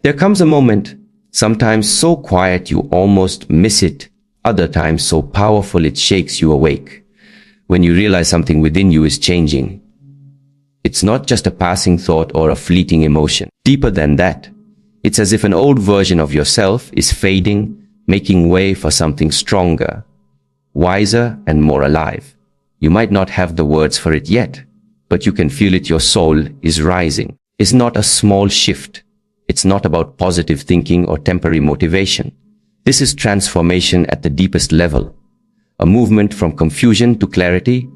There comes a moment, sometimes so quiet you almost miss it, other times so powerful it shakes you awake, when you realize something within you is changing. It's not just a passing thought or a fleeting emotion. Deeper than that, it's as if an old version of yourself is fading, making way for something stronger, wiser, and more alive. You might not have the words for it yet, but you can feel it. Your soul is rising. It's not a small shift. It's not about positive thinking or temporary motivation. This is transformation at the deepest level. A movement from confusion to clarity,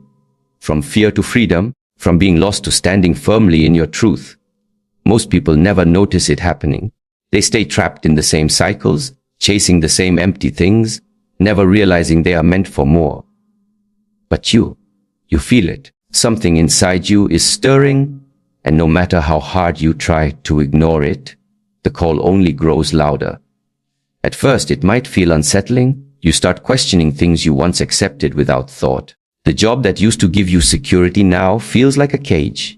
from fear to freedom, from being lost to standing firmly in your truth. Most people never notice it happening. They stay trapped in the same cycles, chasing the same empty things, never realizing they are meant for more. But you feel it. Something inside you is stirring, and no matter how hard you try to ignore it, the call only grows louder. At first, it might feel unsettling. You start questioning things you once accepted without thought. The job that used to give you security now feels like a cage.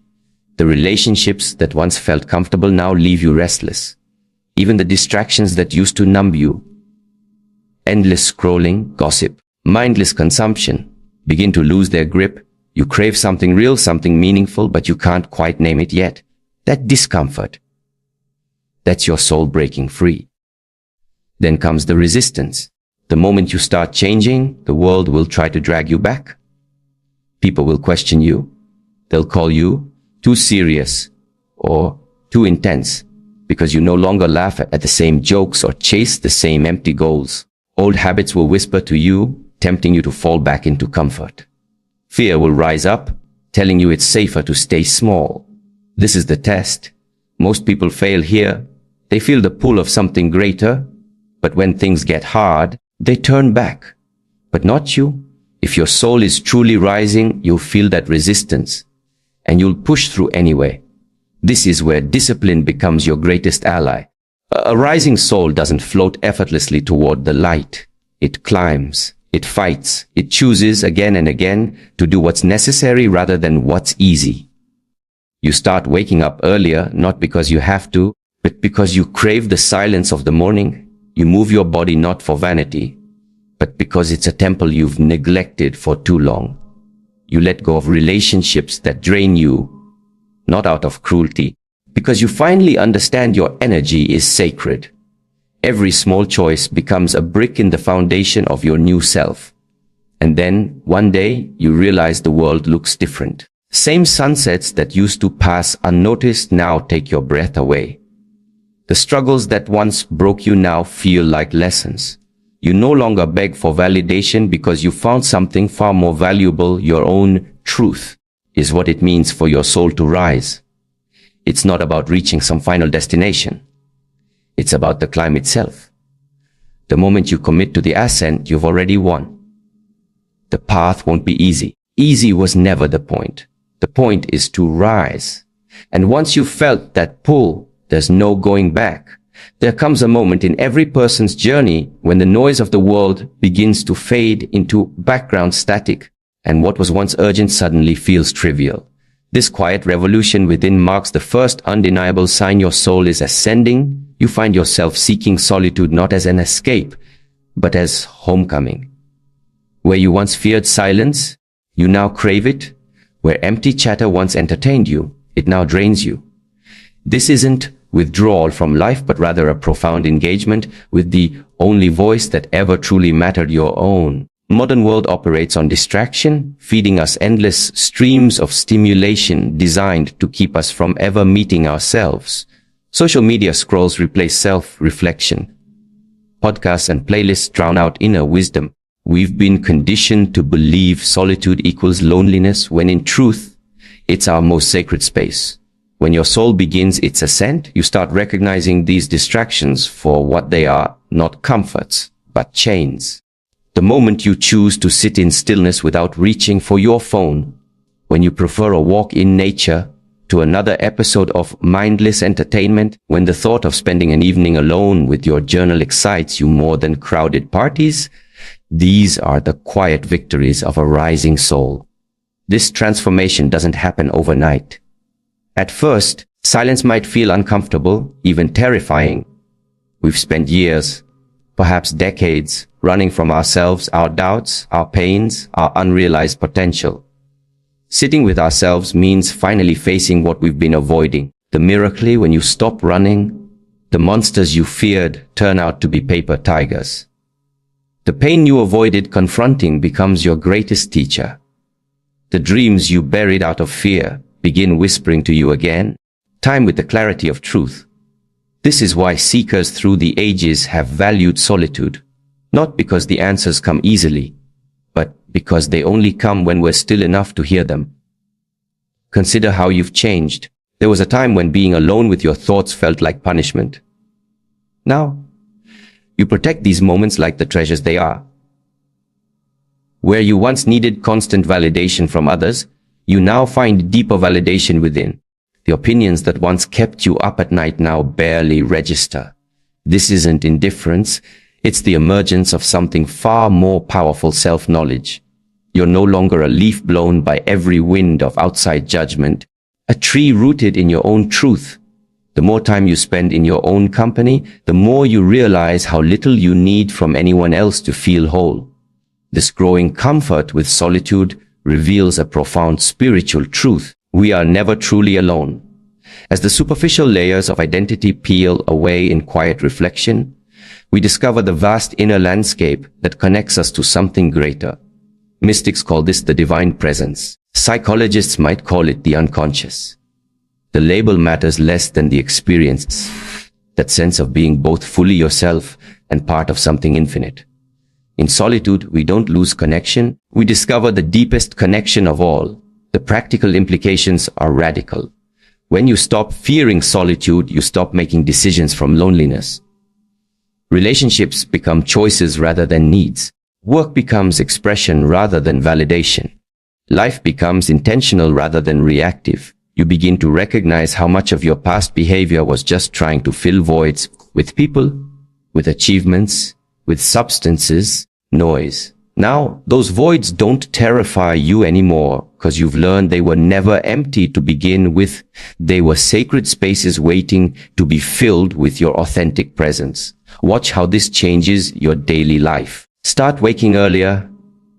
The relationships that once felt comfortable now leave you restless. Even the distractions that used to numb you, endless scrolling, gossip, mindless consumption, begin to lose their grip. You crave something real, something meaningful, but you can't quite name it yet. That discomfort, that's your soul breaking free. Then comes the resistance. The moment you start changing, the world will try to drag you back. People will question you. They'll call you too serious or too intense because you no longer laugh at the same jokes or chase the same empty goals. Old habits will whisper to you, tempting you to fall back into comfort. Fear will rise up, telling you it's safer to stay small. This is the test. Most people fail here. They feel the pull of something greater, but when things get hard, they turn back. But not you. If your soul is truly rising, you'll feel that resistance, and you'll push through anyway. This is where discipline becomes your greatest ally. A rising soul doesn't float effortlessly toward the light. It climbs, it fights, it chooses again and again to do what's necessary rather than what's easy. You start waking up earlier, not because you have to, but because you crave the silence of the morning. You move your body not for vanity, but because it's a temple you've neglected for too long. You let go of relationships that drain you, not out of cruelty, because you finally understand your energy is sacred. Every small choice becomes a brick in the foundation of your new self. And then, one day, you realize the world looks different. Same sunsets that used to pass unnoticed now take your breath away. The struggles that once broke you now feel like lessons. You no longer beg for validation because you found something far more valuable. Your own truth is what it means for your soul to rise. It's not about reaching some final destination. It's about the climb itself. The moment you commit to the ascent, you've already won. The path won't be easy. Easy was never the point. The point is to rise. And once you've felt that pull, there's no going back. There comes a moment in every person's journey when the noise of the world begins to fade into background static, and what was once urgent suddenly feels trivial. This quiet revolution within marks the first undeniable sign your soul is ascending. You find yourself seeking solitude not as an escape, but as homecoming. Where you once feared silence, you now crave it. Where empty chatter once entertained you, it now drains you. This isn't withdrawal from life, but rather a profound engagement with the only voice that ever truly mattered, your own. Modern world operates on distraction, feeding us endless streams of stimulation designed to keep us from ever meeting ourselves. Social media scrolls replace self-reflection. Podcasts and playlists drown out inner wisdom. We've been conditioned to believe solitude equals loneliness, when in truth, it's our most sacred space. When your soul begins its ascent, you start recognizing these distractions for what they are, not comforts, but chains. The moment you choose to sit in stillness without reaching for your phone, when you prefer a walk in nature to another episode of mindless entertainment, when the thought of spending an evening alone with your journal excites you more than crowded parties, these are the quiet victories of a rising soul. This transformation doesn't happen overnight. At first, Silence might feel uncomfortable, even terrifying. We've spent years, perhaps decades, running from ourselves, our doubts, our pains, our unrealized potential. Sitting with ourselves means finally facing what we've been avoiding. The miracle, when you stop running, the monsters you feared turn out to be paper tigers. The pain you avoided confronting becomes your greatest teacher. The dreams you buried out of fear begin whispering to you again, time with the clarity of truth. This is why seekers through the ages have valued solitude, not because the answers come easily, but because they only come when we're still enough to hear them. Consider how you've changed. There was a time when being alone with your thoughts felt like punishment. Now, you protect these moments like the treasures they are. Where you once needed constant validation from others, you now find deeper validation within. The opinions that once kept you up at night now barely register. This isn't indifference, it's the emergence of something far more powerful: self-knowledge. You're no longer a leaf blown by every wind of outside judgment, a tree rooted in your own truth. The more time you spend in your own company, the more you realize how little you need from anyone else to feel whole. This growing comfort with solitude reveals a profound spiritual truth. We are never truly alone. As the superficial layers of identity peel away in quiet reflection, we discover the vast inner landscape that connects us to something greater. Mystics call this the divine presence. Psychologists might call it the unconscious. The label matters less than the experience, that sense of being both fully yourself and part of something infinite. In solitude, we don't lose connection. We discover the deepest connection of all. The practical implications are radical. When you stop fearing solitude, you stop making decisions from loneliness. Relationships become choices rather than needs. Work becomes expression rather than validation. Life becomes intentional rather than reactive. You begin to recognize how much of your past behavior was just trying to fill voids with people, with achievements, with substances, noise. Now, those voids don't terrify you anymore because you've learned they were never empty to begin with. They were sacred spaces waiting to be filled with your authentic presence. Watch how this changes your daily life. Start waking earlier,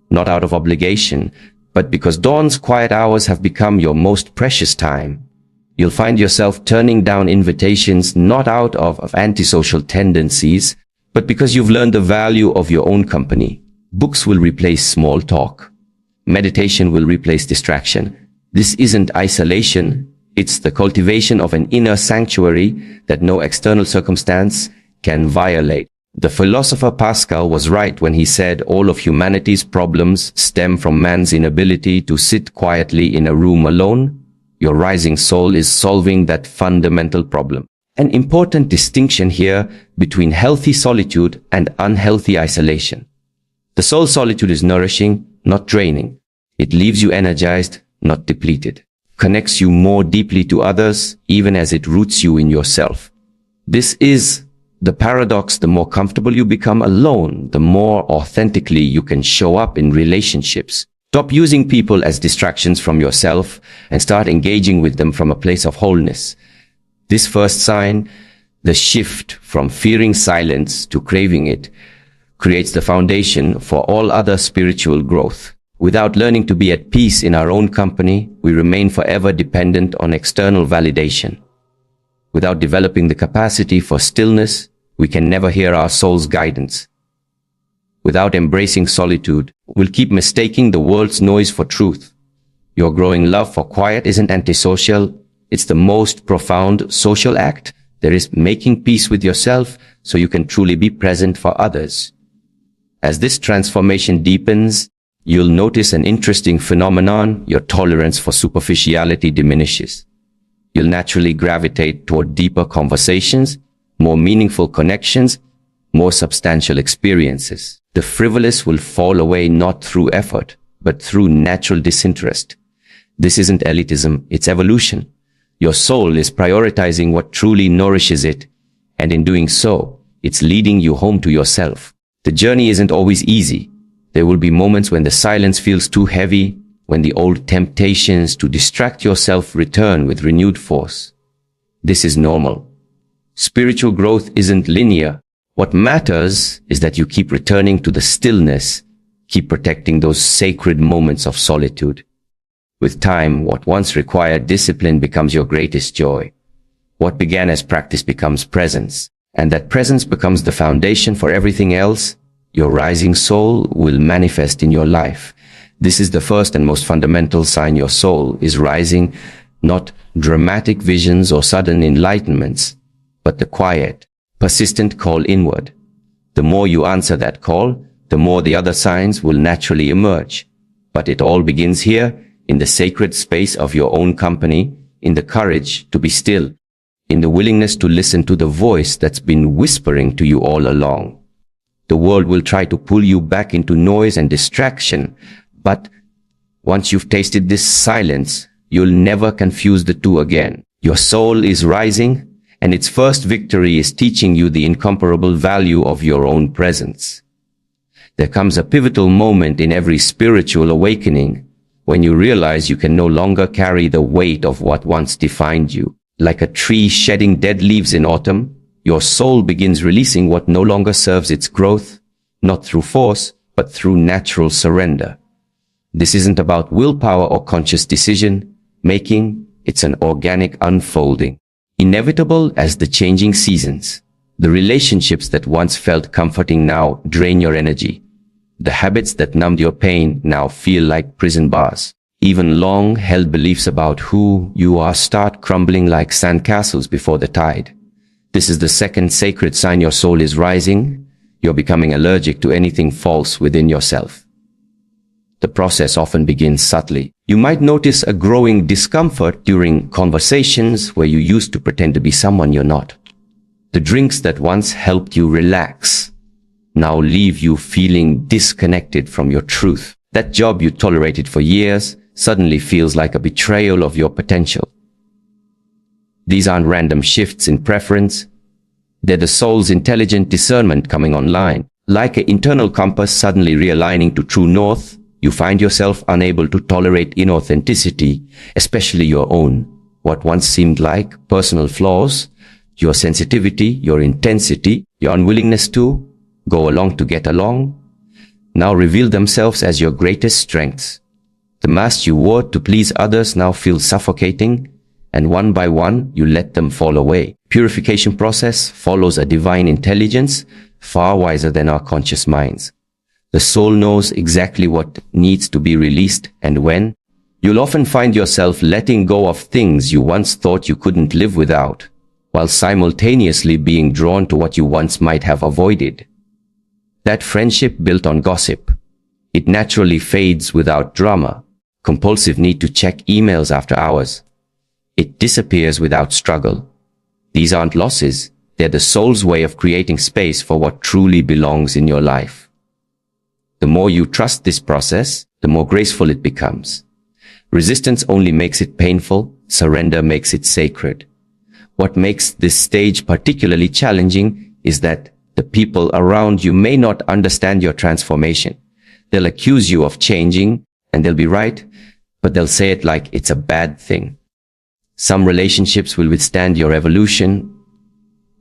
not out of obligation, but because dawn's quiet hours have become your most precious time. You'll find yourself turning down invitations not out of antisocial tendencies, but because you've learned the value of your own company. Books will replace small talk. Meditation will replace distraction. This isn't isolation. It's the cultivation of an inner sanctuary that no external circumstance can violate. The philosopher Pascal was right when he said all of humanity's problems stem from man's inability to sit quietly in a room alone. Your rising soul is solving that fundamental problem. An important distinction here between healthy solitude and unhealthy isolation. The soul solitude is nourishing, not draining. It leaves you energized, not depleted. Connects you more deeply to others, even as it roots you in yourself. This is the paradox. The more comfortable you become alone, the more authentically you can show up in relationships. Stop using people as distractions from yourself and start engaging with them from a place of wholeness. This first sign, the shift from fearing silence to craving it, creates the foundation for all other spiritual growth. Without learning to be at peace in our own company, we remain forever dependent on external validation. Without developing the capacity for stillness, we can never hear our soul's guidance. Without embracing solitude, we'll keep mistaking the world's noise for truth. Your growing love for quiet isn't antisocial. It's the most profound social act. There is making peace with yourself so you can truly be present for others. As this transformation deepens, you'll notice an interesting phenomenon. Your tolerance for superficiality diminishes. You'll naturally gravitate toward deeper conversations, more meaningful connections, more substantial experiences. The frivolous will fall away not through effort, but through natural disinterest. This isn't elitism, it's evolution. Your soul is prioritizing what truly nourishes it, and in doing so, it's leading you home to yourself. The journey isn't always easy. There will be moments when the silence feels too heavy, when the old temptations to distract yourself return with renewed force. This is normal. Spiritual growth isn't linear. What matters is that you keep returning to the stillness, keep protecting those sacred moments of solitude. With time, what once required discipline becomes your greatest joy. What began as practice becomes presence, and that presence becomes the foundation for everything else. Your rising soul will manifest in your life. This is the first and most fundamental sign your soul is rising, not dramatic visions or sudden enlightenments, but the quiet, persistent call inward. The more you answer that call, the more the other signs will naturally emerge. But it all begins here, in the sacred space of your own company, in the courage to be still, in the willingness to listen to the voice that's been whispering to you all along. The world will try to pull you back into noise and distraction, but once you've tasted this silence, you'll never confuse the two again. Your soul is rising, and its first victory is teaching you the incomparable value of your own presence. There comes a pivotal moment in every spiritual awakening when you realize you can no longer carry the weight of what once defined you. Like a tree shedding dead leaves in autumn, your soul begins releasing what no longer serves its growth, not through force, but through natural surrender. This isn't about willpower or conscious decision making, it's an organic unfolding. Inevitable as the changing seasons, the relationships that once felt comforting now drain your energy. The habits that numbed your pain now feel like prison bars. Even long-held beliefs about who you are start crumbling like sandcastles before the tide. This is the second sacred sign your soul is rising. You're becoming allergic to anything false within yourself. The process often begins subtly. You might notice a growing discomfort during conversations where you used to pretend to be someone you're not. The drinks that once helped you relax now leave you feeling disconnected from your truth. That job you tolerated for years suddenly feels like a betrayal of your potential. These aren't random shifts in preference. They're the soul's intelligent discernment coming online. Like an internal compass suddenly realigning to true north, you find yourself unable to tolerate inauthenticity, especially your own. What once seemed like personal flaws, your sensitivity, your intensity, your unwillingness to go along to get along, now reveal themselves as your greatest strengths. The mask you wore to please others now feels suffocating, and one by one you let them fall away. Purification process follows a divine intelligence far wiser than our conscious minds. The soul knows exactly what needs to be released and when. You'll often find yourself letting go of things you once thought you couldn't live without, while simultaneously being drawn to what you once might have avoided. That friendship built on gossip, it naturally fades without drama. Compulsive need to check emails after hours, it disappears without struggle. These aren't losses, they're the soul's way of creating space for what truly belongs in your life. The more you trust this process, the more graceful it becomes. Resistance only makes it painful, surrender makes it sacred. What makes this stage particularly challenging is that the people around you may not understand your transformation. They'll accuse you of changing, and they'll be right, but they'll say it like it's a bad thing. Some relationships will withstand your evolution,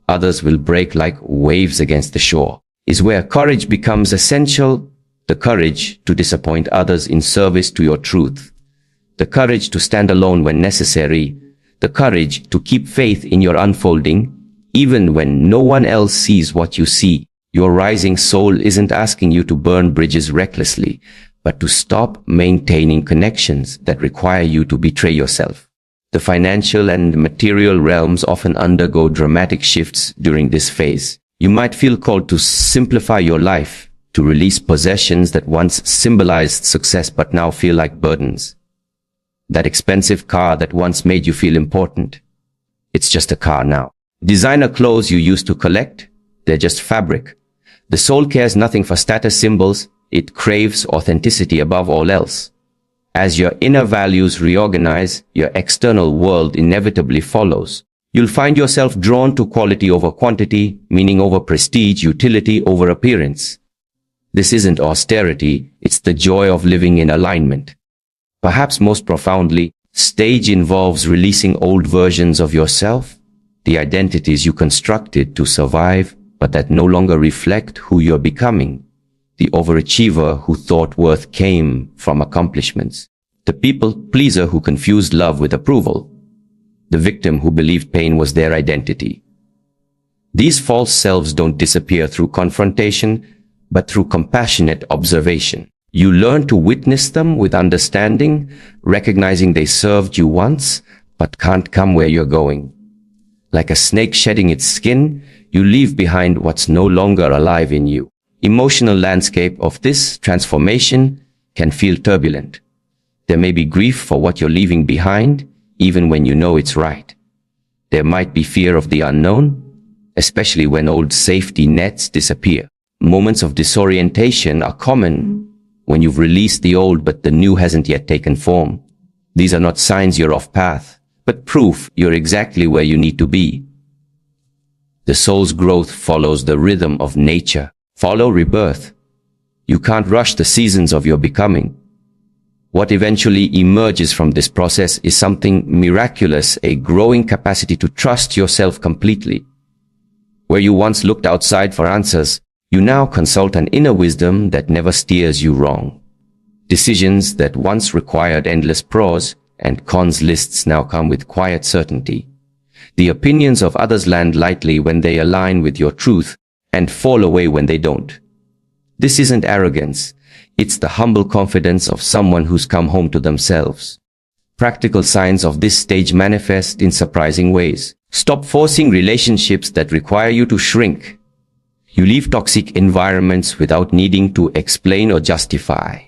others will break like waves against the shore. Is where courage becomes essential, the courage to disappoint others in service to your truth, the courage to stand alone when necessary, the courage to keep faith in your unfolding, even when no one else sees what you see. Your rising soul isn't asking you to burn bridges recklessly, but to stop maintaining connections that require you to betray yourself. The financial and material realms often undergo dramatic shifts during this phase. You might feel called to simplify your life, to release possessions that once symbolized success but now feel like burdens. That expensive car that once made you feel important, it's just a car now. Designer clothes you used to collect, they're just fabric. The soul cares nothing for status symbols, it craves authenticity above all else. As your inner values reorganize, your external world inevitably follows. You'll find yourself drawn to quality over quantity, meaning over prestige, utility over appearance. This isn't austerity, it's the joy of living in alignment. Perhaps most profoundly, stage involves releasing old versions of yourself, the identities you constructed to survive, but that no longer reflect who you're becoming. The overachiever who thought worth came from accomplishments. The people pleaser who confused love with approval. The victim who believed pain was their identity. These false selves don't disappear through confrontation, but through compassionate observation. You learn to witness them with understanding, recognizing they served you once, but can't come where you're going. Like a snake shedding its skin, you leave behind what's no longer alive in you. Emotional landscape of this transformation can feel turbulent. There may be grief for what you're leaving behind, even when you know it's right. There might be fear of the unknown, especially when old safety nets disappear. Moments of disorientation are common when you've released the old but the new hasn't yet taken form. These are not signs you're off path, but proof you're exactly where you need to be. The soul's growth follows the rhythm of nature. Follow rebirth. You can't rush the seasons of your becoming. What eventually emerges from this process is something miraculous, a growing capacity to trust yourself completely. Where you once looked outside for answers, you now consult an inner wisdom that never steers you wrong. Decisions that once required endless pros and cons lists now come with quiet certainty. The opinions of others land lightly when they align with your truth and fall away when they don't. This isn't arrogance. It's the humble confidence of someone who's come home to themselves. Practical signs of this stage manifest in surprising ways. Stop forcing relationships that require you to shrink. You leave toxic environments without needing to explain or justify.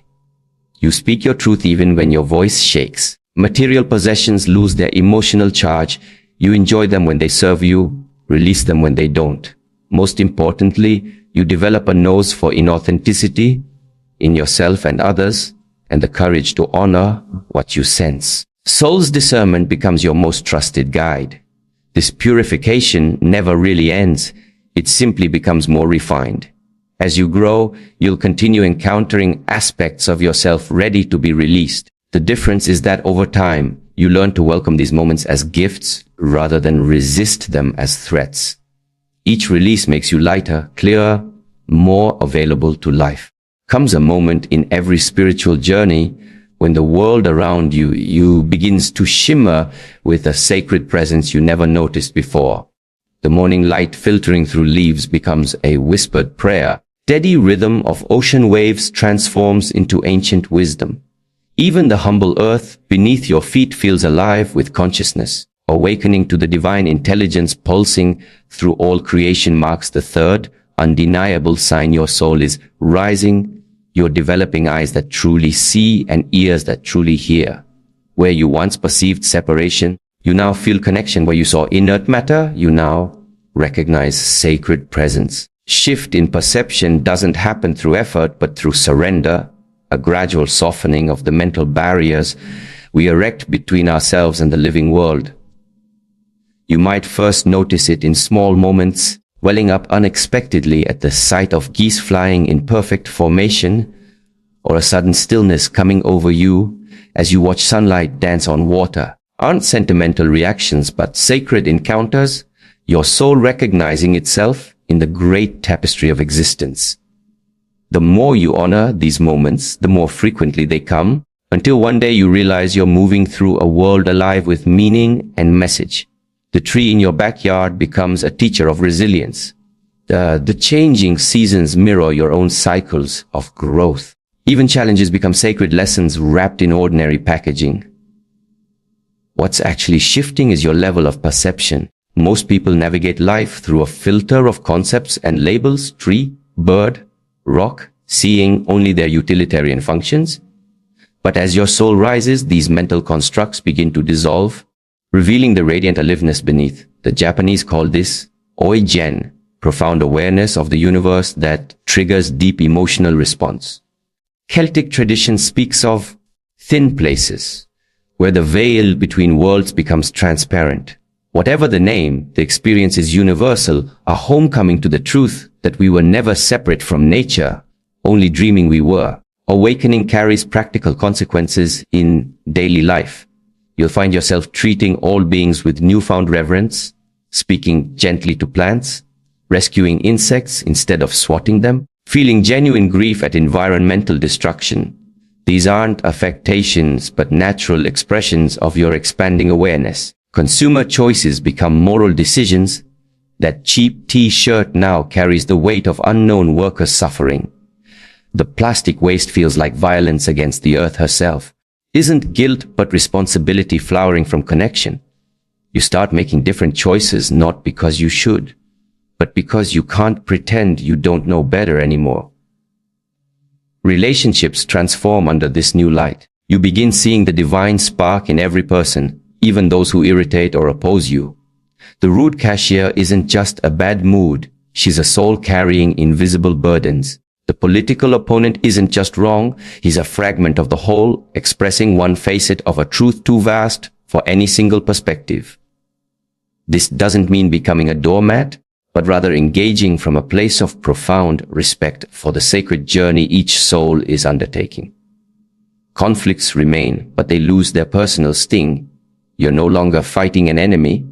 You speak your truth even when your voice shakes. Material possessions lose their emotional charge. You enjoy them when they serve you, release them when they don't. Most importantly, you develop a nose for inauthenticity in yourself and others, and the courage to honor what you sense. Soul's discernment becomes your most trusted guide. This purification never really ends. It simply becomes more refined. As you grow, you'll continue encountering aspects of yourself ready to be released. The difference is that over time, you learn to welcome these moments as gifts rather than resist them as threats. Each release makes you lighter, clearer, more available to life. Comes a moment in every spiritual journey when the world around you begins to shimmer with a sacred presence you never noticed before. The morning light filtering through leaves becomes a whispered prayer. Steady rhythm of ocean waves transforms into ancient wisdom. Even the humble earth beneath your feet feels alive with consciousness. Awakening to the divine intelligence pulsing through all creation marks the third, undeniable sign your soul is rising. You're developing eyes that truly see and ears that truly hear. Where you once perceived separation, you now feel connection. Where you saw inert matter, you now recognize sacred presence. Shift in perception doesn't happen through effort, but through surrender, a gradual softening of the mental barriers we erect between ourselves and the living world. You might first notice it in small moments, welling up unexpectedly at the sight of geese flying in perfect formation, or a sudden stillness coming over you as you watch sunlight dance on water. Aren't sentimental reactions, but sacred encounters, your soul recognizing itself in the great tapestry of existence. The more you honor these moments, the more frequently they come, until one day you realize you're moving through a world alive with meaning and message. The tree in your backyard becomes a teacher of resilience. The changing seasons mirror your own cycles of growth. Even challenges become sacred lessons wrapped in ordinary packaging. What's actually shifting is your level of perception. Most people navigate life through a filter of concepts and labels: tree, bird, rock, seeing only their utilitarian functions. But as your soul rises, these mental constructs begin to dissolve, revealing the radiant aliveness beneath. The Japanese call this awaken, profound awareness of the universe that triggers deep emotional response. Celtic tradition speaks of thin places, where the veil between worlds becomes transparent. Whatever the name, the experience is universal, a homecoming to the truth that we were never separate from nature, only dreaming we were. Awakening carries practical consequences in daily life. You'll find yourself treating all beings with newfound reverence, speaking gently to plants, rescuing insects instead of swatting them, feeling genuine grief at environmental destruction. These aren't affectations but natural expressions of your expanding awareness. Consumer choices become moral decisions. That cheap t-shirt now carries the weight of unknown workers' suffering. The plastic waste feels like violence against the earth herself. Isn't guilt but responsibility flowering from connection? You start making different choices not because you should, but because you can't pretend you don't know better anymore. Relationships transform under this new light. You begin seeing the divine spark in every person, even those who irritate or oppose you. The rude cashier isn't just a bad mood, she's a soul carrying invisible burdens. The political opponent isn't just wrong, he's a fragment of the whole, expressing one facet of a truth too vast for any single perspective. This doesn't mean becoming a doormat, but rather engaging from a place of profound respect for the sacred journey each soul is undertaking. Conflicts remain, but they lose their personal sting. You're no longer fighting an enemy,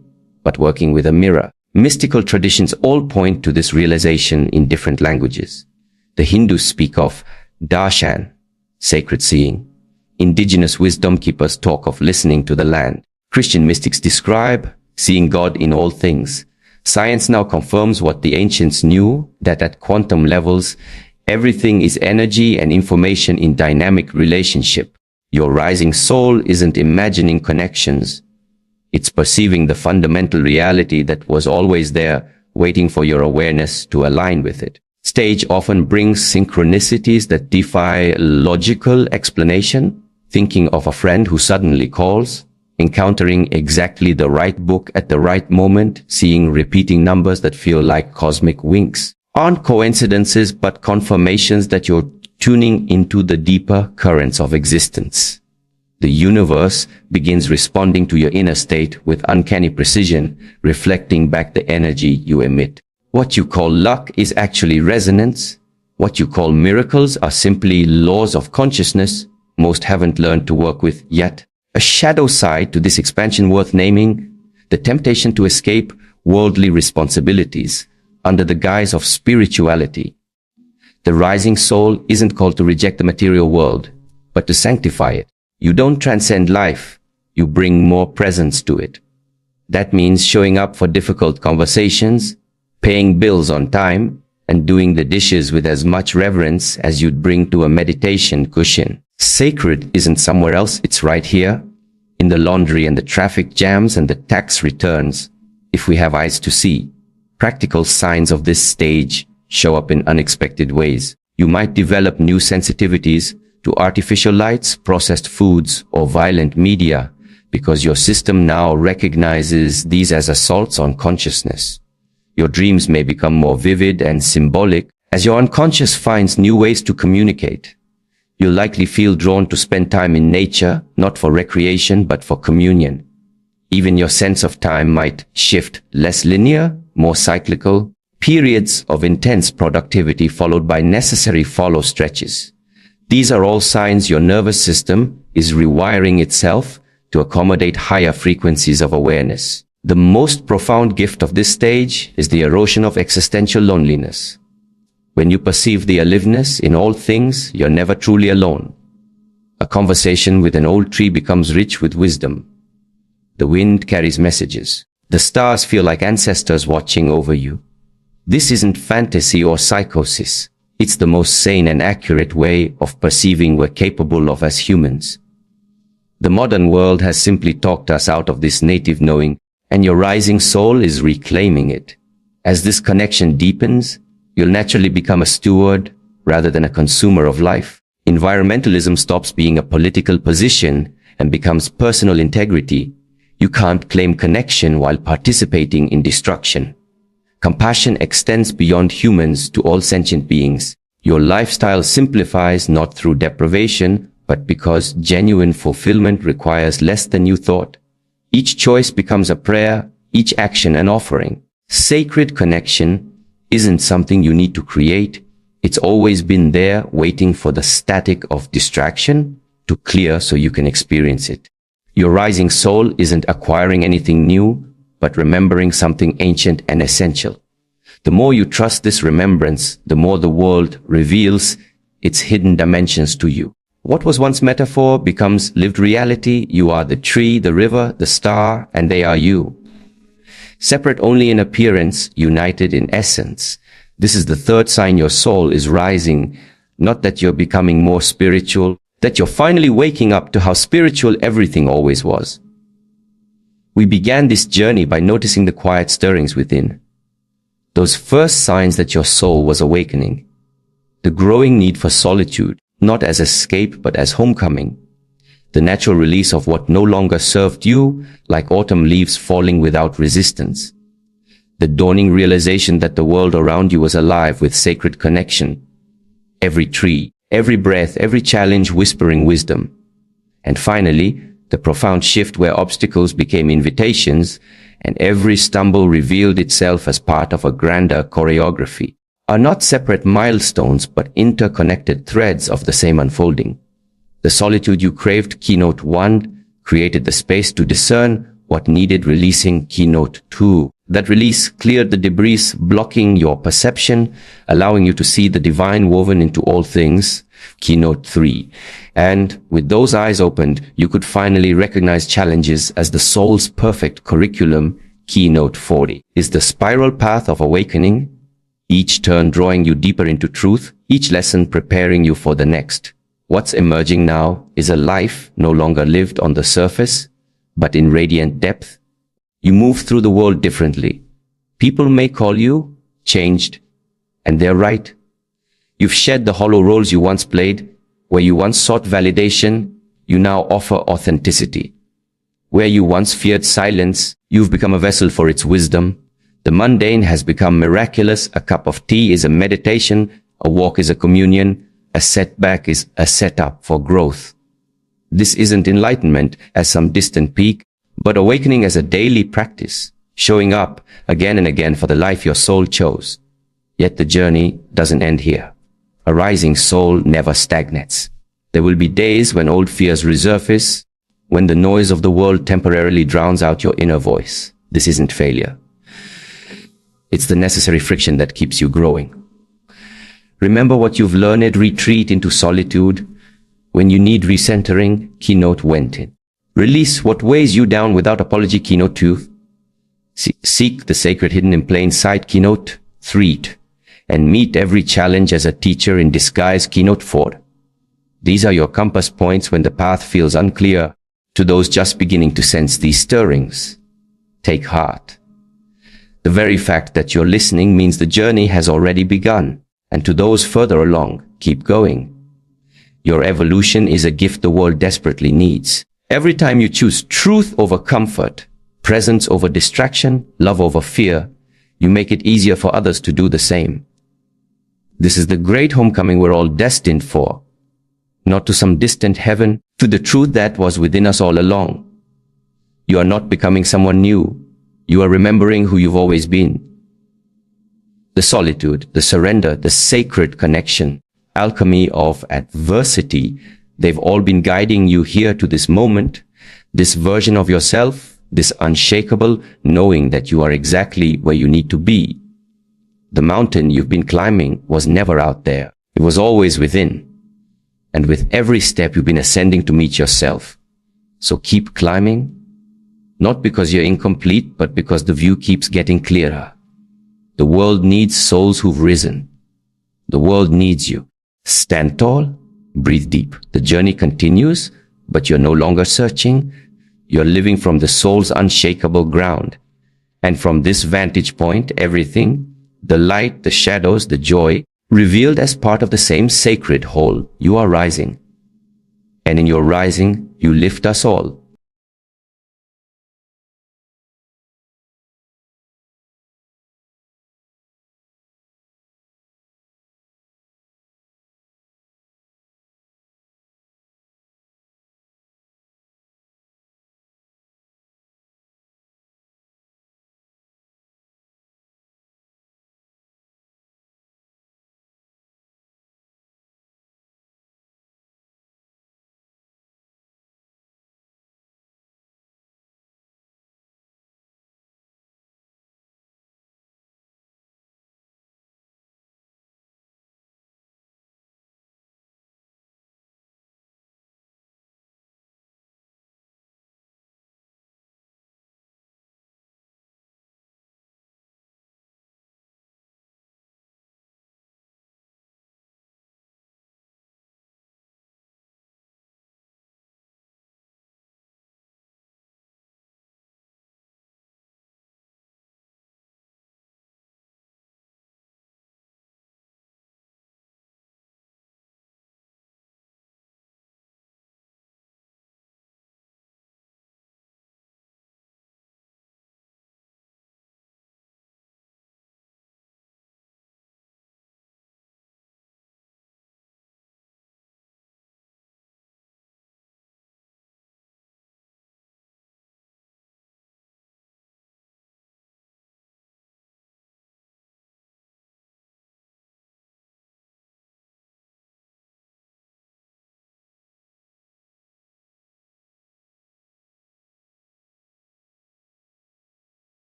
but working with a mirror. Mystical traditions all point to this realization in different languages. The Hindus speak of darshan, sacred seeing. Indigenous wisdom keepers talk of listening to the land. Christian mystics describe seeing God in all things. Science now confirms what the ancients knew, that at quantum levels, everything is energy and information in dynamic relationship. Your rising soul isn't imagining connections. It's perceiving the fundamental reality that was always there, waiting for your awareness to align with it. Stage often brings synchronicities that defy logical explanation. Thinking of a friend who suddenly calls, encountering exactly the right book at the right moment, seeing repeating numbers that feel like cosmic winks. Aren't coincidences but confirmations that you're tuning into the deeper currents of existence. The universe begins responding to your inner state with uncanny precision, reflecting back the energy you emit. What you call luck is actually resonance. What you call miracles are simply laws of consciousness most haven't learned to work with yet. A shadow side to this expansion worth naming, the temptation to escape worldly responsibilities under the guise of spirituality. The rising soul isn't called to reject the material world, but to sanctify it. You don't transcend life, you bring more presence to it. That means showing up for difficult conversations, paying bills on time, and doing the dishes with as much reverence as you'd bring to a meditation cushion. Sacred isn't somewhere else, it's right here, in the laundry and the traffic jams and the tax returns. If we have eyes to see, practical signs of this stage show up in unexpected ways. You might develop new sensitivities to artificial lights, processed foods, or violent media, because your system now recognizes these as assaults on consciousness. Your dreams may become more vivid and symbolic as your unconscious finds new ways to communicate. You'll likely feel drawn to spend time in nature, not for recreation, but for communion. Even your sense of time might shift, less linear, more cyclical, periods of intense productivity followed by necessary follow stretches. These are all signs your nervous system is rewiring itself to accommodate higher frequencies of awareness. The most profound gift of this stage is the erosion of existential loneliness. When you perceive the aliveness in all things, you're never truly alone. A conversation with an old tree becomes rich with wisdom. The wind carries messages. The stars feel like ancestors watching over you. This isn't fantasy or psychosis. It's the most sane and accurate way of perceiving we're capable of as humans. The modern world has simply talked us out of this native knowing, and your rising soul is reclaiming it. As this connection deepens, you'll naturally become a steward rather than a consumer of life. Environmentalism stops being a political position and becomes personal integrity. You can't claim connection while participating in destruction. Compassion extends beyond humans to all sentient beings. Your lifestyle simplifies not through deprivation, but because genuine fulfillment requires less than you thought. Each choice becomes a prayer, each action an offering. Sacred connection isn't something you need to create. It's always been there, waiting for the static of distraction to clear so you can experience it. Your rising soul isn't acquiring anything new, but remembering something ancient and essential. The more you trust this remembrance, the more the world reveals its hidden dimensions to you. What was once metaphor becomes lived reality. You are the tree, the river, the star, and they are you. Separate only in appearance, united in essence. This is the third sign your soul is rising, not that you're becoming more spiritual, that you're finally waking up to how spiritual everything always was. We began this journey by noticing the quiet stirrings within. Those first signs that your soul was awakening. The growing need for solitude, not as escape but as homecoming. The natural release of what no longer served you, like autumn leaves falling without resistance. The dawning realization that the world around you was alive with sacred connection. Every tree, every breath, every challenge whispering wisdom. And finally, the profound shift where obstacles became invitations and every stumble revealed itself as part of a grander choreography, are not separate milestones but interconnected threads of the same unfolding. The solitude you craved, keynote 1, created the space to discern what needed releasing, keynote 2. That release cleared the debris blocking your perception, allowing you to see the divine woven into all things, keynote 3. And with those eyes opened, you could finally recognize challenges as the soul's perfect curriculum, keynote 40. Is the spiral path of awakening, each turn drawing you deeper into truth, each lesson preparing you for the next. What's emerging now is a life no longer lived on the surface, but in radiant depth. You move through the world differently. People may call you changed, and they're right. You've shed the hollow roles you once played. Where you once sought validation, you now offer authenticity. Where you once feared silence, you've become a vessel for its wisdom. The mundane has become miraculous. A cup of tea is a meditation. A walk is a communion. A setback is a setup for growth. This isn't enlightenment as some distant peak, but awakening as a daily practice, showing up again and again for the life your soul chose. Yet the journey doesn't end here. A rising soul never stagnates. There will be days when old fears resurface, when the noise of the world temporarily drowns out your inner voice. This isn't failure. It's the necessary friction that keeps you growing. Remember what you've learned, retreat into solitude. When you need recentering, keynote went in. Release what weighs you down without apology, keynote 2. Seek the sacred hidden in plain sight, keynote 3. And meet every challenge as a teacher in disguise, keynote 4. These are your compass points when the path feels unclear. To those just beginning to sense these stirrings, take heart. The very fact that you're listening means the journey has already begun. And to those further along, keep going. Your evolution is a gift the world desperately needs. Every time you choose truth over comfort, presence over distraction, love over fear, you make it easier for others to do the same. This is the great homecoming we're all destined for. Not to some distant heaven, to the truth that was within us all along. You are not becoming someone new. You are remembering who you've always been. The solitude, the surrender, the sacred connection, alchemy of adversity, they've all been guiding you here to this moment, this version of yourself, this unshakable knowing that you are exactly where you need to be. The mountain you've been climbing was never out there. It was always within. And with every step you've been ascending to meet yourself. So keep climbing, not because you're incomplete, but because the view keeps getting clearer. The world needs souls who've risen. The world needs you. Stand tall, breathe deep. The journey continues, but you're no longer searching. You're living from the soul's unshakable ground. And from this vantage point, everything, the light, the shadows, the joy, revealed as part of the same sacred whole, you are rising. And in your rising, you lift us all.